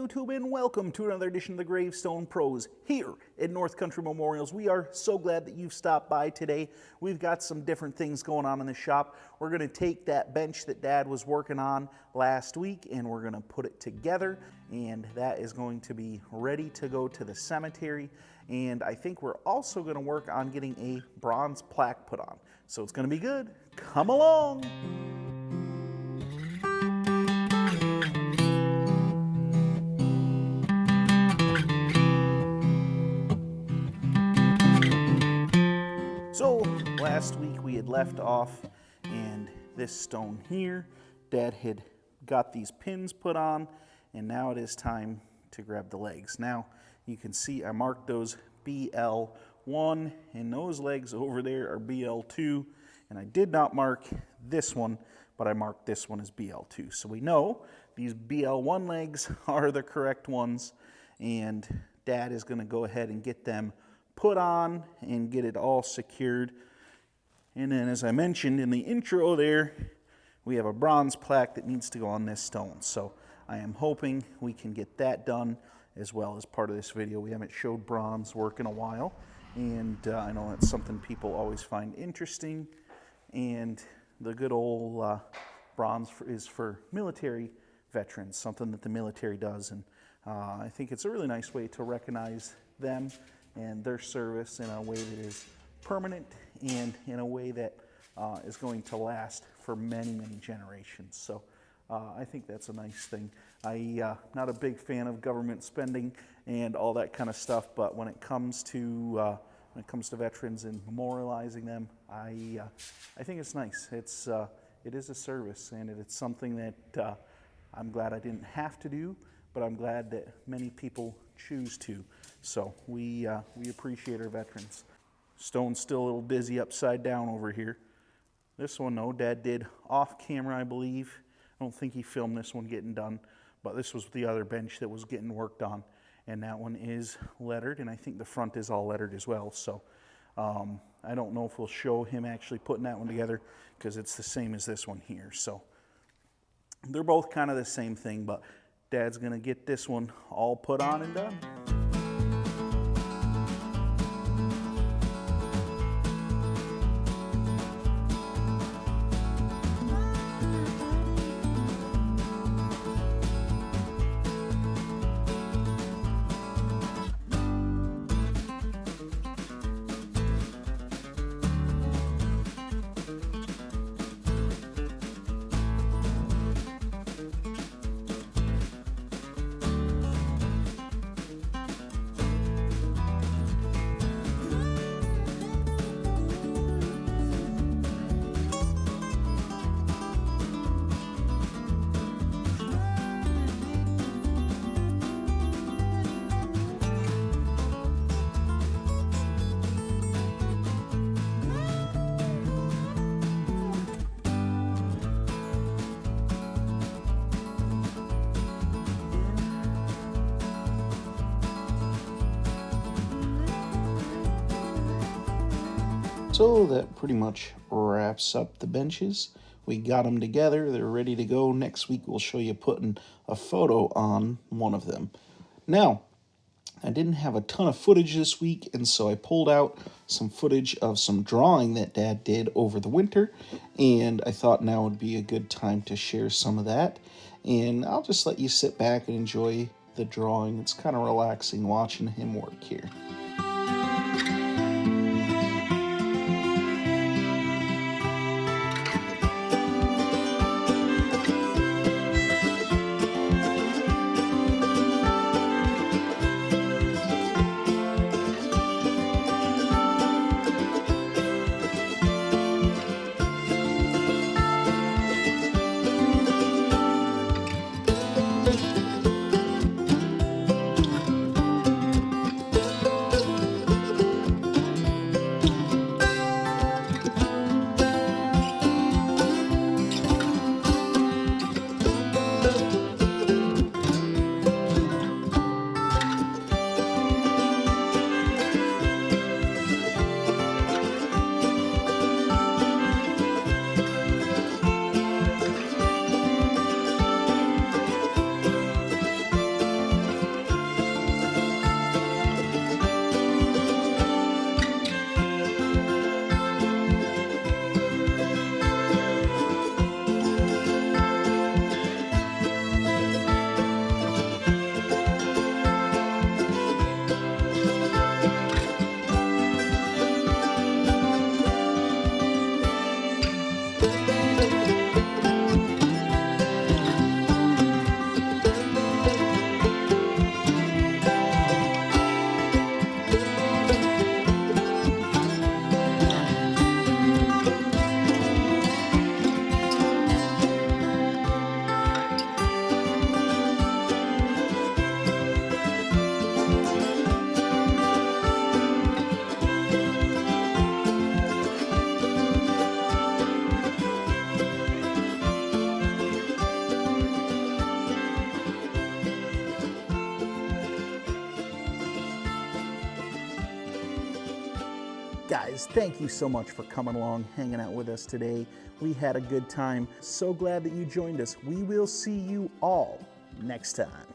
YouTube, and welcome to another edition of the Gravestone Pros here at North Country Memorials. We are so glad that you've stopped by today. We've got some different things going on in the shop. We're going to take that bench that Dad was working on last week and we're going to put it together, and that is going to be ready to go to the cemetery. And I think we're also going to work on getting a bronze plaque put on. So it's going to be good. Come along. So last week we had left off, and this stone here, Dad had got these pins put on, and now it is time to grab the legs. Now you can see I marked those BL1, and those legs over there are BL2, and I did not mark this one, but I marked this one as BL2. So we know these BL1 legs are the correct ones, and Dad is going to go ahead and get them put on and get it all secured. And then, as I mentioned in the intro there, we have a bronze plaque that needs to go on this stone. So I am hoping we can get that done as well as part of this video. We haven't showed bronze work in a while, and I know that's something people always find interesting. And the good old bronze is for military veterans, something that the military does, and I think it's a really nice way to recognize them and their service in a way that is permanent and in a way that is going to last for many, many generations. So I think that's a nice thing. I'm not a big fan of government spending and all that kind of stuff, but when it comes to veterans and memorializing them, I think it's nice. It is a service, and it's something that I'm glad I didn't have to do, but I'm glad that many people choose to. So we appreciate our veterans. Stone's still a little dizzy upside down over here. This one, no, Dad did off camera, I believe. I don't think he filmed this one getting done, but this was the other bench that was getting worked on, and that one is lettered, and I think the front is all lettered as well. So I don't know if we'll show him actually putting that one together, because it's the same as this one here. So they're both kind of the same thing, but Dad's gonna get this one all put on and done. So that pretty much wraps up the benches. We got them together. They're ready to go. Next week we'll show you putting a photo on one of them. Now, I didn't have a ton of footage this week, and so I pulled out some footage of some drawing that Dad did over the winter, and I thought now would be a good time to share some of that. And I'll just let you sit back and enjoy the drawing. It's kind of relaxing watching him work here. Guys, thank you so much for coming along, hanging out with us today. We had a good time. So glad that you joined us. We will see you all next time.